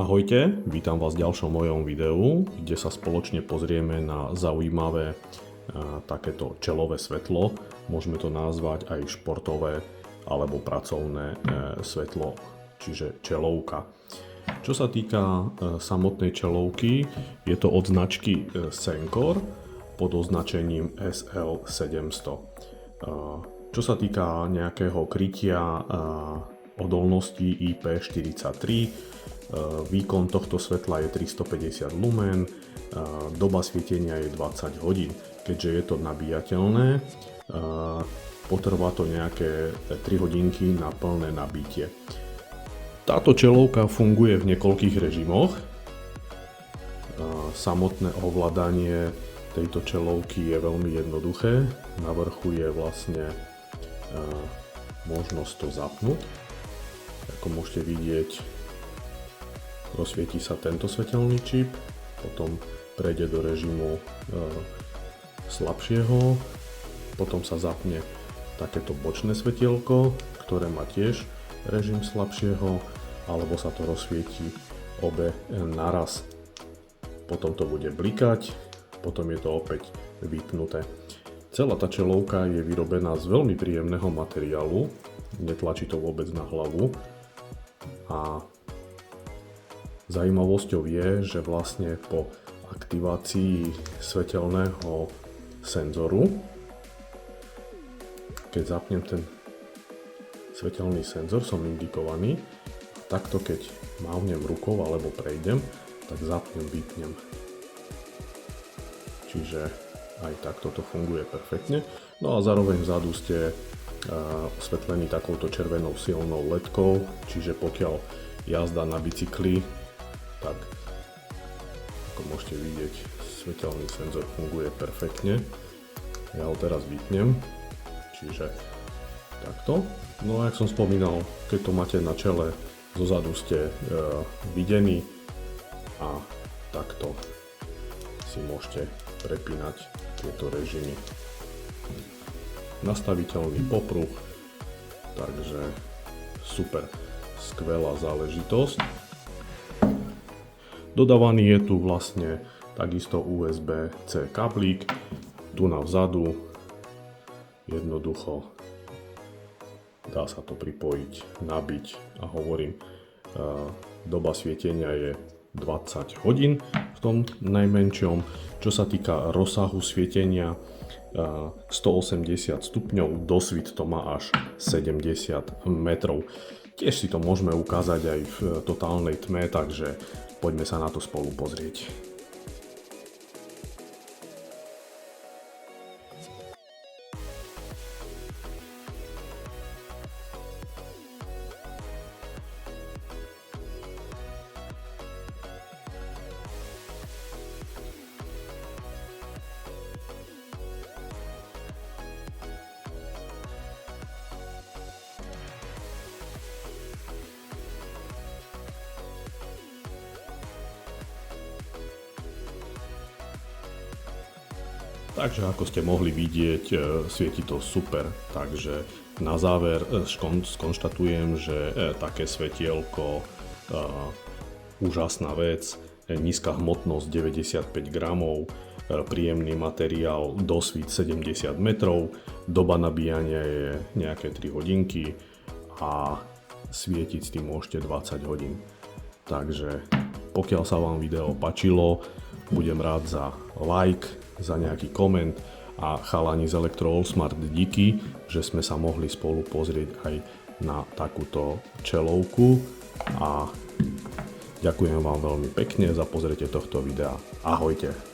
Ahojte, vítam vás v ďalšom mojom videu, kde sa spoločne pozrieme na zaujímavé takéto čelové svetlo. Môžeme to nazvať aj športové alebo pracovné svetlo, čiže čelovka. Čo sa týka samotnej čelovky, je to od značky Sencor pod označením SL700. Čo sa týka nejakého krytia odolnosti IP43, výkon tohto svetla je 350 lumen, doba svietenia je 20 hodín. Keďže je to nabíjateľné, potrvá to nejaké 3 hodinky na plné nabitie. Táto čelovka funguje v niekoľkých režimoch. Samotné ovládanie tejto čelovky je veľmi jednoduché. Na vrchu je vlastne možnosť to zapnúť. Ako môžete vidieť, rozsvietí sa tento svetelný čip, potom prejde do režimu slabšieho, potom sa zapne takéto bočné svetielko, ktoré má tiež režim slabšieho, alebo sa to rozsvietí obe naraz. Potom to bude blikať, potom je to opäť vypnuté. Celá tá čelovka je vyrobená z veľmi príjemného materiálu, netlačí to vôbec na hlavu a zaujímavosťou je, že vlastne po aktivácii svetelného senzoru, keď zapnem ten svetelný senzor, som indikovaný, takto keď mávnem rukou alebo prejdem, tak zapnem, vypnem. Čiže aj takto to funguje perfektne. No a zároveň vzadu ste osvetlení takouto červenou silnou ledkou, čiže pokiaľ jazda na bicykli, tak ako môžete vidieť, svetelný senzor funguje perfektne. Ja ho teraz vypnem, čiže takto. No a jak som spomínal, keď to máte na čele, zozadu ste videní a takto si môžete prepínať tieto režimy. Nastaviteľný popruh, takže super, skvelá záležitosť. Dodávaný je tu vlastne takisto USB-C kablík, tu na vzadu, jednoducho dá sa to pripojiť, nabiť a hovorím, doba svietenia je 20 hodín v tom najmenšom. Čo sa týka rozsahu svietenia, 180 stupňov, dosvit to má až 70 metrov. Tiež si to môžeme ukázať aj v totálnej tme, takže poďme sa na to spolu pozrieť. Takže ako ste mohli vidieť, svieti to super, takže na záver skonštatujem, že také svetielko, úžasná vec, nízka hmotnosť 95 gramov, príjemný materiál, dosvit 70 metrov, doba nabíjania je nejaké 3 hodinky a svietiť s tým môžete 20 hodín. Takže pokiaľ sa vám video páčilo, budem rád za like, za nejaký koment a chalani z Electro All Smart díky, že sme sa mohli spolu pozrieť aj na takúto čelovku a ďakujem vám veľmi pekne za pozretie tohto videa. Ahojte.